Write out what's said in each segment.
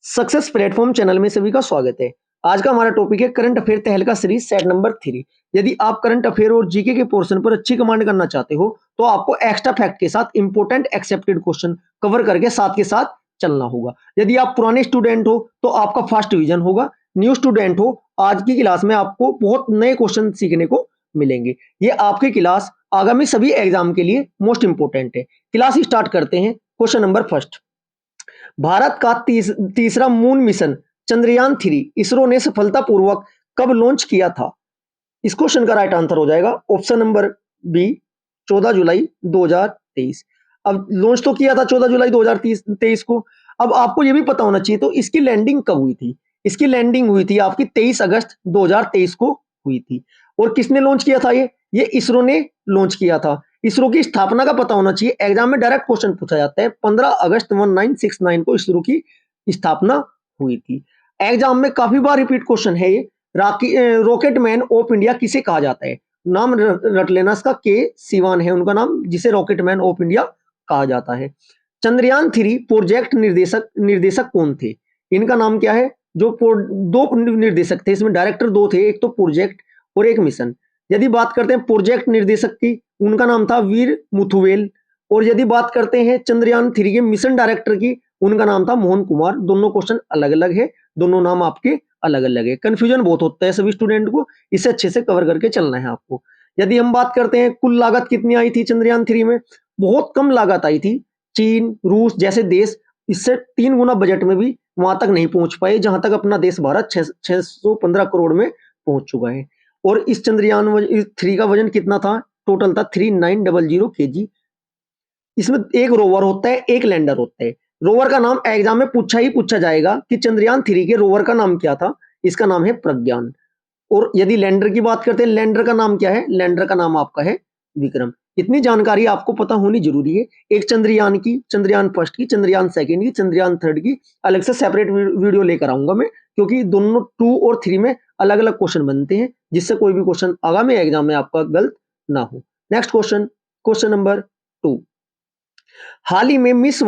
Success platform channel में सभी का स्वागत है। आज का हमारा टॉपिक है करंट अफेयर तहलका सीरीज सेट नंबर 3। यदि आप करंट अफेयर और जीके के पोर्शन पर अच्छी कमांड करना चाहते हो तो आपको एक्स्ट्रा फैक्ट के साथ इंपॉर्टेंट एक्सेप्टेड क्वेश्चन कवर करके साथ के साथ चलना होगा। यदि आप पुराने स्टूडेंट हो तो आपका फर्स्ट डिवीजन होगा, न्यू स्टूडेंट हो आज की क्लास में आपको बहुत नए क्वेश्चन सीखने को मिलेंगे। ये आपकी क्लास आगामी सभी एग्जाम के लिए मोस्ट इंपोर्टेंट है। क्लास स्टार्ट करते हैं। क्वेश्चन नंबर फर्स्ट, भारत का तीसरा मून मिशन चंद्रयान 3 इसरो ने सफलतापूर्वक कब लॉन्च किया था? इस क्वेश्चन का राइट आंसर हो जाएगा ऑप्शन नंबर बी 14 जुलाई 2023। अब लॉन्च तो किया था 14 जुलाई 2023 को। अब आपको यह भी पता होना चाहिए तो इसकी लैंडिंग कब हुई थी। इसकी लैंडिंग हुई थी आपकी 23 अगस्त 2023 को हुई थी। और किसने लॉन्च किया था? ये इसरो ने लॉन्च किया था। इसरो की स्थापना का पता होना चाहिए, एग्जाम में डायरेक्ट क्वेश्चन पूछा जाता है। 15 अगस्त 1969 को इसरो की स्थापना हुई थी। एग्जाम में काफी बार रिपीट क्वेश्चन है ये। रॉकेट मैन ऑफ इंडिया किसे कहा जाता है? नाम रट लेना इसका, के सिवान है उनका नाम, जिसे रॉकेट मैन ऑफ इंडिया कहा जाता है। चंद्रयान 3 प्रोजेक्ट निर्देशक कौन थे? इनका नाम क्या है? जो दो निर्देशक थे इसमें, डायरेक्टर दो थे, एक तो प्रोजेक्ट और एक मिशन। यदि बात करते हैं प्रोजेक्ट निर्देशक की, उनका नाम था वीर मुथुवेल। और यदि बात करते हैं चंद्रयान 3 के मिशन डायरेक्टर की, उनका नाम था मोहन कुमार। दोनों क्वेश्चन अलग अलग है, दोनों नाम आपके अलग अलग है। कंफ्यूजन बहुत होता है सभी स्टूडेंट को, इसे अच्छे से कवर करके चलना है आपको। यदि हम बात करते हैं कुल लागत कितनी आई थी चंद्रयान 3 में, बहुत कम लागत आई थी। चीन, रूस जैसे देश इससे 3 गुना बजट में भी वहां तक नहीं पहुंच पाए जहां तक अपना देश भारत 615 करोड़ में पहुंच चुका है। और इस चंद्रयान 3 का वजन कितना था? टोटल था 3900 kg। इसमें एक रोवर होता है, एक लैंडर होता है। रोवर का नाम एग्जाम में पूछा जाएगा कि चंद्रयान 3 के रोवर का नाम क्या था? इसका नाम है प्रज्ञान। और यदि लैंडर की बात करते हैं, लैंडर का नाम क्या है? लैंडर का नाम आपका है विक्रम। इतनी जानकारी आपको पता होनी जरूरी है। एक चंद्रयान की, चंद्रयान 1 की, चंद्रयान 2 की, चंद्रयान 3 की अलग से सेपरेट वीडियो लेकर आऊंगा मैं, क्योंकि दोनों 2 और 3 में अलग अलग क्वेश्चन बनते हैं, जिससे कोई भी क्वेश्चन आगामी एग्जाम में आपका गलत ना हो। नेक्स्ट क्वेश्चन, क्वेश्चन नंबर 2, हाल ही में मिस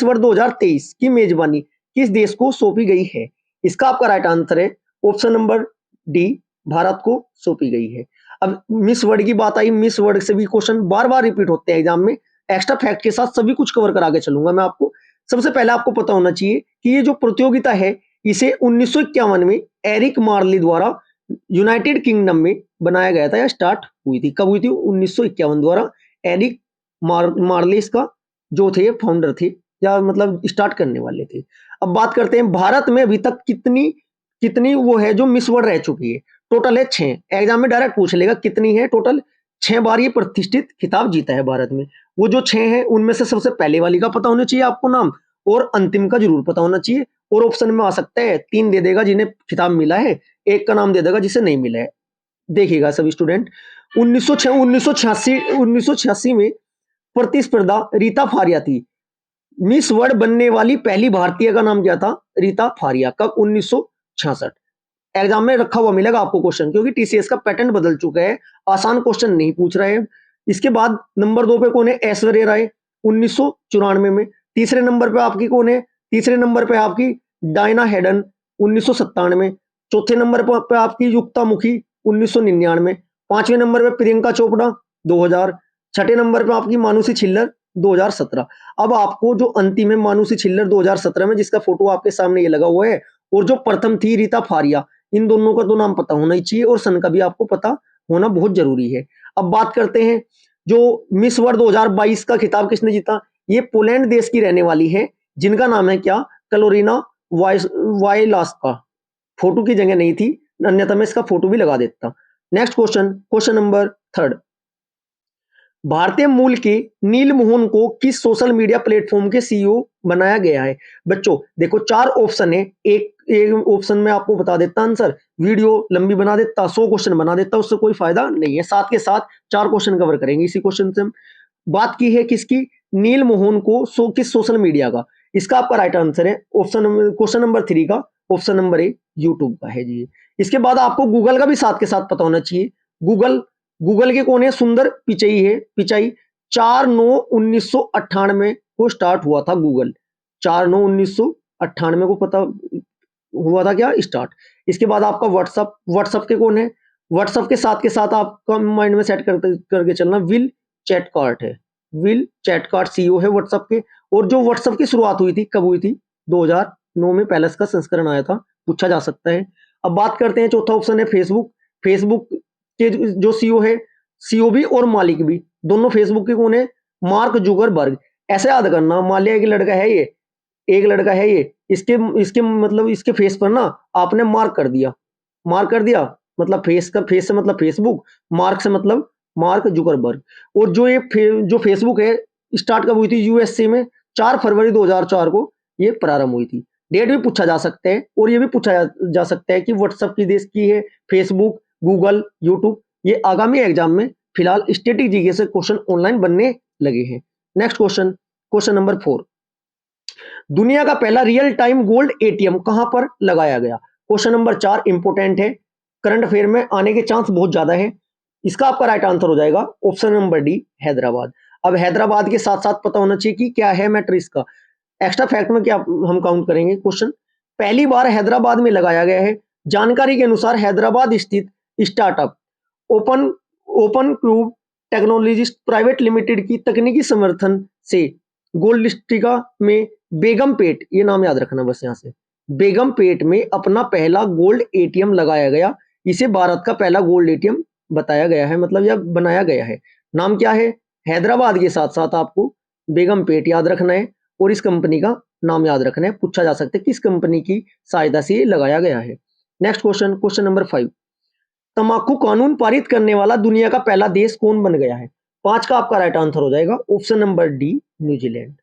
वर्ल्ड 2023 की मेजबानी किस देश को सौंपी गई है? इसका आपका राइट आंसर है ऑप्शन नंबर डी, भारत को सौंपी गई है। अब मिस वर्ल्ड की बात आई, मिस वर्ल्ड से भी क्वेश्चन बार बार रिपीट होते हैं एग्जाम में। एक्स्ट्रा फैक्ट के साथ सभी कुछ कवर करा के चलूंगा मैं आपको। सबसे पहले आपको पता होना चाहिए कि ये जो प्रतियोगिता है इसे 1951 में एरिक मार्ली द्वारा यूनाइटेड किंगडम में बनाया गया था, या स्टार्ट हुई थी। कब हुई थी? 1951 द्वारा। एरिक मार्लिस का जो थे फाउंडर थे, या मतलब स्टार्ट करने वाले थे। अब बात करते हैं भारत में अभी तक कितनी कितनी वो है जो मिस वर्ल्ड रह चुकी है। टोटल है 6। एग्जाम में डायरेक्ट पूछ लेगा कितनी है। टोटल 6 बार ये प्रतिष्ठित खिताब जीता है भारत में। वो जो 6 है उनमें से सबसे पहले वाली का पता होना चाहिए आपको नाम, और अंतिम का जरूर पता होना चाहिए। और ऑप्शन में आ सकता है 3 दे देगा जिन्हें खिताब मिला है, एक का नाम दे देगा जिसे नहीं मिला है। देखिएगा सभी स्टूडेंट, 1986 में प्रतिस्पर्धा रीता फारिया थी। मिस वर्ल्ड बनने वाली पहली भारतीय का नाम क्या था? रीता फारिया। कब? 1966। एग्जाम में रखा हुआ मिलेगा आपको क्वेश्चन, क्योंकि टीसीएस का पैटर्न बदल चुका है, आसान क्वेश्चन नहीं पूछ रहे हैं। इसके बाद नंबर 2 पे कौन है? ऐश्वर्या राय, 1994 में। तीसरे नंबर पे आपकी कौन है? तीसरे नंबर पे आपकी डायना हेडन, 1997। चौथे नंबर पे आपकी युक्ता मुखी, 1999। पांचवें नंबर पे प्रियंका चोपड़ा, 2000। छठे नंबर पे आपकी मानुषी छिल्लर, 2017। अब आपको जो अंतिम है मानुषी छिल्लर 2017 में, जिसका फोटो आपके सामने ये लगा हुआ है, और जो प्रथम थी रीता फारिया, इन दोनों का तो नाम पता होना ही चाहिए, और सन का भी आपको पता होना बहुत जरूरी है। अब बात करते हैं जो मिस वर्ल्ड 2022 का खिताब किसने जीता? ये पोलैंड देश की रहने वाली है, जिनका नाम है क्या? क्लोरिना वाइलास्का। फोटो की जगह नहीं थी, अन्यथा मैं इसका फोटो भी लगा देता। नेक्स्ट क्वेश्चन, क्वेश्चन नंबर 3, भारतीय मूल के नील मोहन को किस सोशल मीडिया प्लेटफॉर्म के सीईओ बनाया गया है? बच्चों देखो 4 ऑप्शन है, एक ऑप्शन में आपको बता देता आंसर, वीडियो लंबी बना देता, 100 क्वेश्चन बना देता, उससे कोई फायदा नहीं है। साथ के साथ 4 क्वेश्चन कवर करेंगे इसी क्वेश्चन से। हम बात की है किसकी? नील मोहन को किस सोशल मीडिया का? इसका आपका राइट आंसर है क्वेश्चन नंबर 3 का ऑप्शन नंबर ए, यूट्यूब का है जी। इसके बाद आपको गूगल का भी साथ के साथ पता होना चाहिए। गूगल के कौन है? सुंदर पिचाई है, पिचाई। 4/9/1998 को स्टार्ट हुआ था गूगल। 4/9/1998 को पता हुआ था क्या स्टार्ट। इसके बाद आपका व्हाट्सअप, व्हाट्सअप के कौन है, व्हाट्सअप के साथ आपका माइंड में सेट करके चलना विल चैटकार्ट है, विल चैटकार्ट सीईओ है व्हाट्सअप के। और जो व्हाट्सअप की शुरुआत हुई थी कब हुई थी, 2009 में पहले इसका संस्करण आया था, पूछा जा सकता है। अब बात करते हैं, चौथा ऑप्शन है फेसबुक। फेसबुक के जो सीईओ है, सीईओ भी और मालिक भी, दोनों फेसबुक के कौन है, मार्क जुगरबर्ग। ऐसे याद करना, मान लिया एक लड़का है ये, एक लड़का है ये, इसके इसके मतलब इसके फेस पर ना आपने मार्क कर दिया, मार्क कर दिया, मतलब फेस का, फेस से मतलब फेसबुक, मार्क से मतलब मार्क जुगरबर्ग। और जो जो फेसबुक है स्टार्ट कब हुई थी, यूएसए में 4 फरवरी 2004 को ये प्रारंभ हुई थी। डेट भी पूछा जा सकता है, और ये भी पूछा जा सकता है कि व्हाट्सएप की देश की है, फेसबुक, गूगल, यूट्यूब। ये आगामी एग्जाम में फिलहाल स्टैटिक जीके से क्वेश्चन ऑनलाइन बनने लगे हैं। नेक्स्ट क्वेश्चन, क्वेश्चन नंबर 4, दुनिया का पहला रियल टाइम गोल्ड एटीएम कहां पर लगाया गया। क्वेश्चन नंबर 4 इंपोर्टेंट है, करंट अफेयर में आने के चांस बहुत ज्यादा है। इसका आपका राइट आंसर हो जाएगा ऑप्शन नंबर डी, हैदराबाद। अब हैदराबाद के साथ साथ पता होना चाहिए कि क्या है मैटर इसका। एक्स्ट्रा फैक्ट में क्या हम काउंट करेंगे क्वेश्चन, पहली बार हैदराबाद में लगाया गया है। जानकारी के अनुसार हैदराबाद स्थित startup open open cube technologies private limited की तकनीकी समर्थन से गोल्डस्टिका में बेगमपेट, ये नाम याद रखना बस यहाँ से, बेगमपेट में अपना पहला गोल्ड एटीएम लगाया गया। इसे भारत का पहला गोल्ड एटीएम बताया गया है, मतलब यह बनाया गया है। नाम क्या है, हैदराबाद के साथ साथ आपको बेगमपेट याद रखना है, और इस कंपनी का नाम याद रखना है। पूछा जा सकता है किस कंपनी की सहायता से ये लगाया गया है। नेक्स्ट क्वेश्चन, क्वेश्चन नंबर 5, तंबाकू कानून पारित करने वाला दुनिया का पहला देश कौन बन गया है। 5 का आपका राइट आंसर हो जाएगा ऑप्शन नंबर डी, न्यूजीलैंड।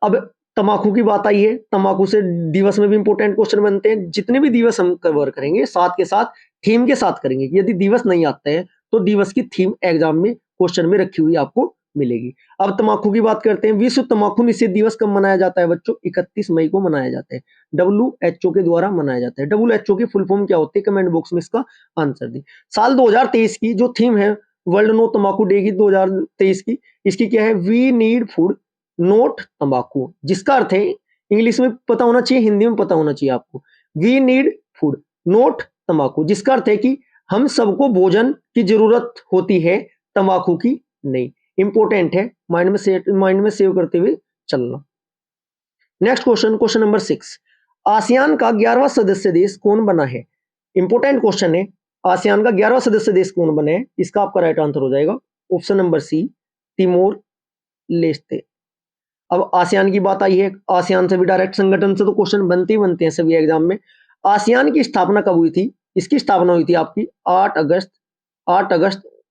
अब तंबाकू की बात आई है, तंबाकू से दिवस में भी इंपॉर्टेंट क्वेश्चन बनते हैं। जितने भी दिवस हम कवर करेंगे साथ के साथ थीम के साथ करेंगे। यदि दिवस नहीं आता है तो दिवस की थीम एग्जाम में क्वेश्चन में रखी हुई आपको मिलेगी। अब तंबाकू की बात करते हैं, विश्व तंबाकू निषेध दिवस कब मनाया जाता है बच्चों, 31 मई को मनाया जाता है, WHO के द्वारा मनाया जाता है। WHO की फुल फॉर्म क्या होती है, कमेंट बॉक्स में इसका आंसर दी। साल 2023 की जो थीम है वर्ल्ड नो तंबाकू डे की 2023 की, इसकी क्या है, वी नीड फूड नोट तंबाकू, जिसका अर्थ है इंग्लिश में पता होना चाहिए, हिंदी में पता होना चाहिए आपको, वी नीड फूड नोट तंबाकू, जिसका अर्थ है कि हम सबको भोजन की जरूरत होती है, तंबाकू की नहीं। इंपॉर्टेंट है, माइंड में सेव करते हुए चलना। Next question, question number 6, ASEAN का 11वां सदस्य देश कौन बना है। इंपॉर्टेंट क्वेश्चन है, आसियान का 11वां सदस्य देश कौन बना है। इसका आपका राइट आंसर हो जाएगा option number C, Timor Leste. अब आसियान की बात आई है, आसियान से भी डायरेक्ट संगठन से तो क्वेश्चन बनते ही बनते हैं सभी एग्जाम में। आसियान की स्थापना कब हुई थी, इसकी स्थापना हुई थी आपकी 8 अगस्त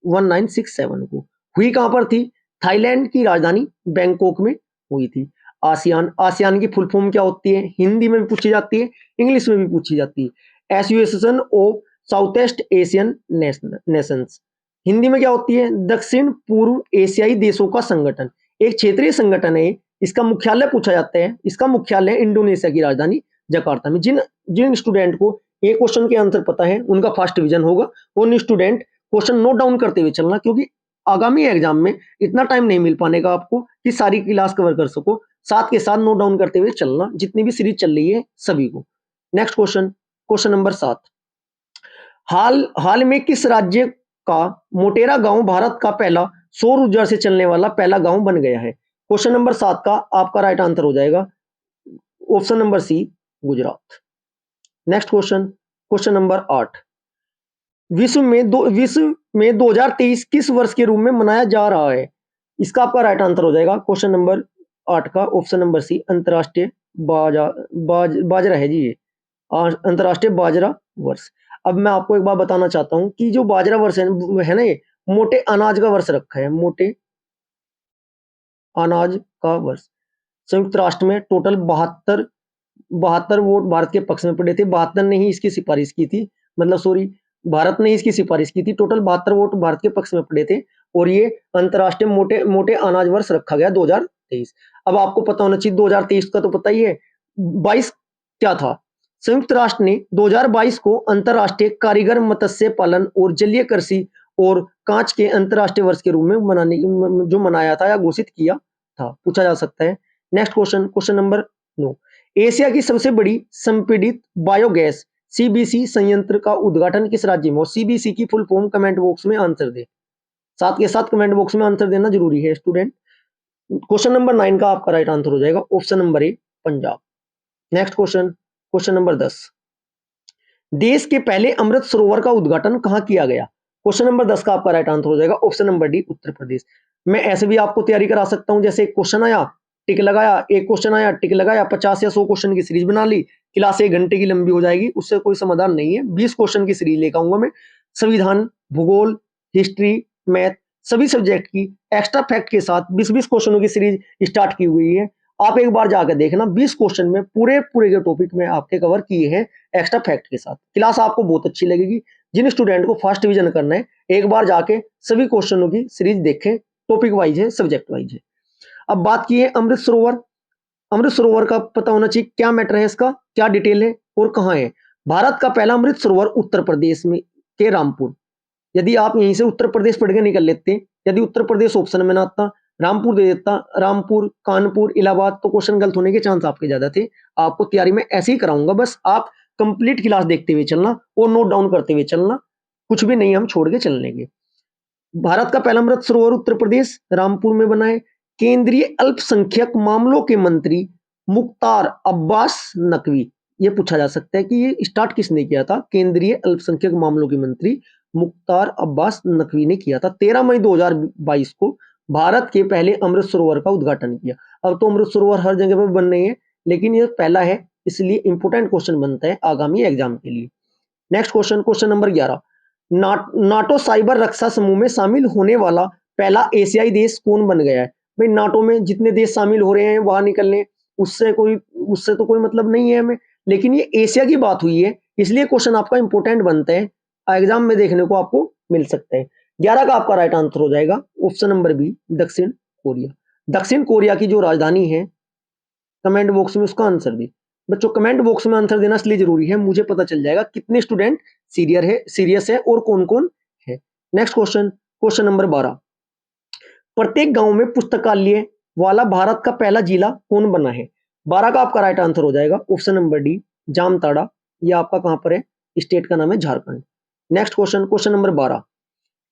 1967 को। हुई कहां पर थी, थाईलैंड की राजधानी बैंकॉक में हुई थी। आसियान, आसियान की फुल फॉर्म क्या होती है, हिंदी में भी पूछी जाती है, इंग्लिश में भी पूछी जाती है, association of south east Asian Nations. Hindi में क्या होती है, दक्षिण पूर्व एशियाई देशों का संगठन। एक क्षेत्रीय संगठन है। इसका मुख्यालय पूछा जाता है, इसका मुख्यालय इंडोनेशिया की राजधानी जकार्ता में। जिन जिन स्टूडेंट को ये क्वेश्चन के आंसर पता है उनका फर्स्ट डिवीजन होगा। उन स्टूडेंट क्वेश्चन नोट डाउन करते हुए चलना, क्योंकि आगामी एग्जाम में इतना टाइम नहीं मिल पाने का आपको कि सारी क्लास कवर कर सको। साथ के साथ नोट डाउन करते हुए चलना, जितनी भी सीरीज चल रही है सभी को। नेक्स्ट क्वेश्चन, क्वेश्चन नंबर 7, हाल में किस राज्य का मोटेरा गांव भारत का पहला सौर ऊर्जा से चलने वाला पहला गांव बन गया है। क्वेश्चन नंबर 7 का आपका राइट आंसर हो जाएगा option number C, Gujarat. Next question, question number 8, विश्व में 2023 किस वर्ष के रूप में मनाया जा रहा है। इसका आपका राइट आंसर हो जाएगा क्वेश्चन नंबर 8 का ऑप्शन नंबर सी, अंतरराष्ट्रीय बाजरा है जी, ये अंतरराष्ट्रीय बाजरा वर्ष। अब मैं आपको एक बात बताना चाहता हूं कि जो बाजरा वर्ष है ना, ये मोटे अनाज का वर्ष रखा है, मोटे अनाज का वर्ष। संयुक्त राष्ट्र में टोटल 72 वोट भारत के पक्ष में पड़े थे। 72 ने ही इसकी सिफारिश की थी, मतलब सॉरी, भारत ने इसकी सिफारिश की थी। टोटल 72 वोट भारत के पक्ष में पड़े थे, और ये अंतरराष्ट्रीय मोटे अनाज वर्ष रखा गया 2023। अब आपको पता होना चाहिए 2023 का तो पता ही है, 22 क्या था। संयुक्त राष्ट्र ने 2022 को अंतरराष्ट्रीय कारीगर मत्स्य पालन और जलीय कृषि और कांच के अंतरराष्ट्रीय वर्ष के रूप में मनाया था या घोषित किया था। पूछा जा सकता है next question, question number 9, Asia की सबसे बड़ी संपीड़ित बायोगैस सीबीसी संयंत्र का उद्घाटन किस राज्य में? और सीबीसी की फुल फॉर्म कमेंट बॉक्स में आंसर दे, साथ के साथ कमेंट बॉक्स में आंसर देना जरूरी है स्टूडेंट। क्वेश्चन नंबर 9 का आपका राइट आंसर हो जाएगा ऑप्शन नंबर ए, Punjab. Next question, question number 10, देश के पहले अमृत सरोवर का उद्घाटन कहां किया गया? क्वेश्चन नंबर 10 का आपका राइट आंसर हो जाएगा option number D, Uttar Pradesh. मैं ऐसे भी आपको तैयारी करा सकता हूं, जैसे एक क्वेश्चन आया टिक लगाया, एक क्वेश्चन आया टिक लगाया, 50 या 100 क्वेश्चन की सीरीज बना ली, क्लास 1 घंटे की लंबी हो जाएगी, उससे कोई समाधान नहीं है। 20 क्वेश्चन की सीरीज लेकर आऊंगा मैं, संविधान, भूगोल, हिस्ट्री, मैथ, सभी सब्जेक्ट की एक्स्ट्रा फैक्ट के साथ 20-20 क्वेश्चनों की सीरीज स्टार्ट की हुई है। आप एक बार जाकर देखना, 20 क्वेश्चन में पूरे पूरे के टॉपिक में आपके कवर किए हैं एक्स्ट्रा फैक्ट के साथ। क्लास आपको बहुत अच्छी लगेगी। जिन स्टूडेंट को फर्स्ट डिवीजन करना है, एक बार जाके सभी क्वेश्चनों की सीरीज देखें, टॉपिक वाइज है, सब्जेक्ट वाइज है। अब बात की है अमृत सरोवर। अमृत सरोवर का पता होना चाहिए, क्या मैटर है इसका, क्या डिटेल है और कहाँ है। भारत का पहला अमृत सरोवर उत्तर प्रदेश में के रामपुर। यदि आप यहीं से उत्तर प्रदेश पढ़ के निकल लेते, यदि उत्तर प्रदेश ऑप्शन में ना आता, रामपुर दे देता, रामपुर, कानपुर, इलाहाबाद, तो क्वेश्चन गलत होने के चांस आपके ज्यादा थे। आपको तैयारी में ऐसे ही कराऊंगा, बस आप कंप्लीट क्लास देखते हुए चलना और नोट डाउन करते हुए चलना, कुछ भी नहीं हम छोड़ के चल लेंगे। भारत का पहला अमृत सरोवर उत्तर प्रदेश रामपुर में बना है। केंद्रीय अल्पसंख्यक मामलों के मंत्री मुख्तार अब्बास नकवी, ये पूछा जा सकता है कि ये स्टार्ट किसने किया था? केंद्रीय अल्पसंख्यक मामलों के मंत्री मुख्तार अब्बास नकवी ने किया था। 13 मई 2022 को भारत के पहले अमृत सरोवर का उद्घाटन किया। अब तो अमृत सरोवर हर जगह पर बन रहे हैं, लेकिन ये पहला है, इसलिए इंपोर्टेंट क्वेश्चन बनता है आगामी एग्जाम के लिए। Next question, question number 11, NATO cyber रक्षा समूह में शामिल होने वाला पहला एशियाई देश कौन बन गया है? भाई नाटो में जितने देश शामिल हो रहे हैं बाहर निकलने, उससे तो कोई मतलब नहीं है हमें, लेकिन ये एशिया की बात हुई है, इसलिए क्वेश्चन आपका इंपोर्टेंट बनता है, एग्जाम में देखने को आपको मिल सकता है। 11 का आपका राइट आंसर हो जाएगा ऑप्शन नंबर बी, दक्षिण कोरिया। दक्षिण कोरिया की जो राजधानी है, कमेंट बॉक्स में उसका आंसर दी। बच्चों कमेंट बॉक्स में आंसर देना इसलिए जरूरी है, मुझे पता चल जाएगा कितने स्टूडेंट सीरियस है और कौन कौन है। नेक्स्ट क्वेश्चन, क्वेश्चन नंबर 12, प्रत्येक गांव में पुस्तकालय वाला भारत का पहला जिला कौन बना है? 12 का आपका राइट आंसर हो जाएगा ऑप्शन नंबर डी, जामताड़ा। ये आपका कहां पर है? स्टेट का नाम है Jharkhand. Next question, question number 12,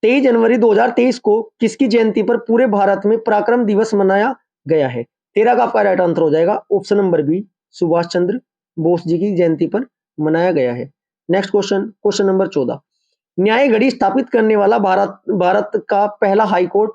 23 जनवरी 2023 को किसकी जयंती पर पूरे भारत में पराक्रम दिवस मनाया गया है? 13 का आपका राइट आंसर हो जाएगा option number B, Subhash Chandra Bose ji की जयंती पर मनाया गया है। नेक्स्ट क्वेश्चन, क्वेश्चन नंबर 14, न्याय घड़ी स्थापित करने वाला भारत का पहला हाई कोर्ट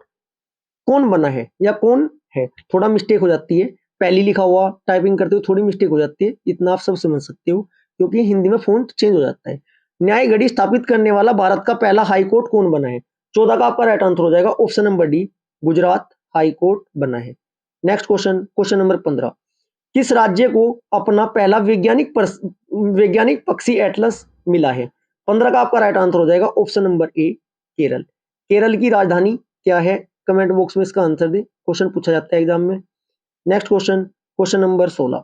कौन बना है या कौन है? थोड़ा मिस्टेक हो जाती है, पहली लिखा हुआ टाइपिंग करते हुए थोड़ी मिस्टेक हो जाती है, इतना आप सब समझ सकते हो, क्योंकि हिंदी में फॉन्ट चेंज हो जाता है। न्याय घड़ी स्थापित करने वाला भारत का पहला हाई कोर्ट कौन बना है? 14 का आपका राइट आंसर हो जाएगा option number D, Gujarat high court बना है। नेक्स्ट क्वेश्चन, क्वेश्चन नंबर 15, किस राज्य को अपना पहला वैज्ञानिक पक्षी एटलस मिला है? 15 का आपका राइट आंसर हो जाएगा ऑप्शन नंबर ए, केरल। केरल की राजधानी क्या है? कमेंट बॉक्स में इसका आंसर दे, क्वेश्चन पूछा जाता है एग्जाम में। Next question, question number 16,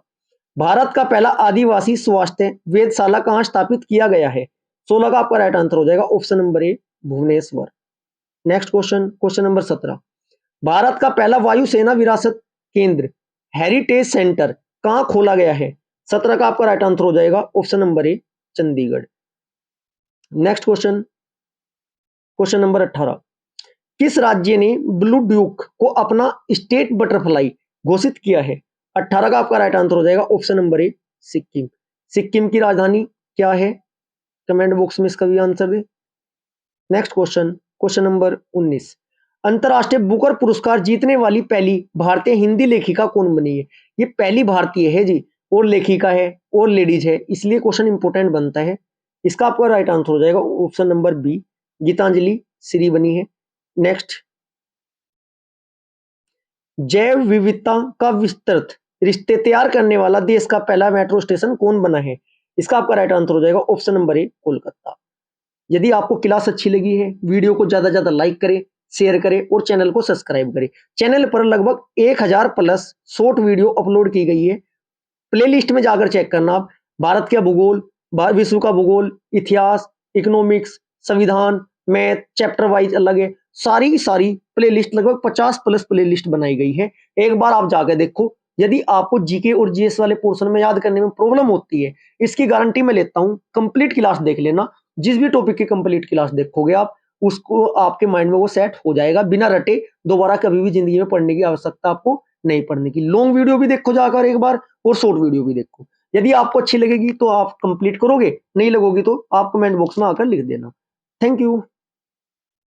Bharat का पहला आदिवासी स्वास्थ्य वेधशाला कहां स्थापित किया गया है? 16 का आपका राइट आंसर हो जाएगा option number A, Bhubaneswar. Next question, question number 17, Bharat का पहला वायुसेना विरासत केंद्र हेरिटेज सेंटर कहां खोला गया है? 17 का आपका राइट आंसर हो जाएगा ऑप्शन नंबर ए, Chandigarh. Next question, question number 18, किस राज्य ने ब्लू ड्यूक को अपना स्टेट बटरफ्लाई घोषित किया है? 18 का आपका राइट आंसर हो जाएगा ऑप्शन नंबर ए, सिक्किम। सिक्किम की राजधानी क्या है? कमेंट बॉक्स में इसका भी आंसर दे। नेक्स्ट क्वेश्चन, क्वेश्चन नंबर 19, अंतरराष्ट्रीय बुकर पुरस्कार जीतने वाली पहली भारतीय हिंदी लेखिका कौन बनी है? ये पहली भारतीय है जी, और लेखिका है और लेडीज है, इसलिए क्वेश्चन इंपोर्टेंट बनता है। इसका आपका राइट आंसर हो जाएगा option number B, Geetanjali Shree बनी है। नेक्स्ट, जैव विविधता का विस्तृत रिश्ते तैयार करने वाला देश का पहला मेट्रो स्टेशन कौन बना है? इसका आपका राइट आंसर हो जाएगा ऑप्शन नंबर ए, कोलकाता। यदि आपको क्लास अच्छी लगी है, वीडियो को ज्यादा ज्यादा लाइक करें, शेयर करें और चैनल को सब्सक्राइब करें। चैनल पर लगभग 1000 प्लस शॉर्ट वीडियो अपलोड की गई है, प्लेलिस्ट में जाकर चेक करना आप। भारत का भूगोल, विश्व का भूगोल, इतिहास, इकोनॉमिक्स, संविधान, मैथ, चैप्टर वाइज अलग है, सारी प्लेलिस्ट लगभग 50 प्लस प्लेलिस्ट बनाई गई है। एक बार आप जाकर देखो, यदि आपको जीके और जीएस वाले पोर्शन में याद करने में प्रॉब्लम होती है, इसकी गारंटी मैं लेता हूं, कंप्लीट क्लास देख लेना। जिस भी टॉपिक की कंप्लीट क्लास देखोगे आप, उसको आपके माइंड में वो सेट हो जाएगा बिना रटे। दोबारा कभी भी जिंदगी में पढ़ने की आवश्यकता आपको नहीं पड़ने की। लॉन्ग वीडियो भी देखो जाकर एक बार, और शॉर्ट वीडियो भी देखो। यदि आपको अच्छी लगेगी तो आप कंप्लीट करोगे, नहीं लगोगी तो आप कमेंट बॉक्स में आकर लिख देना। Thank you.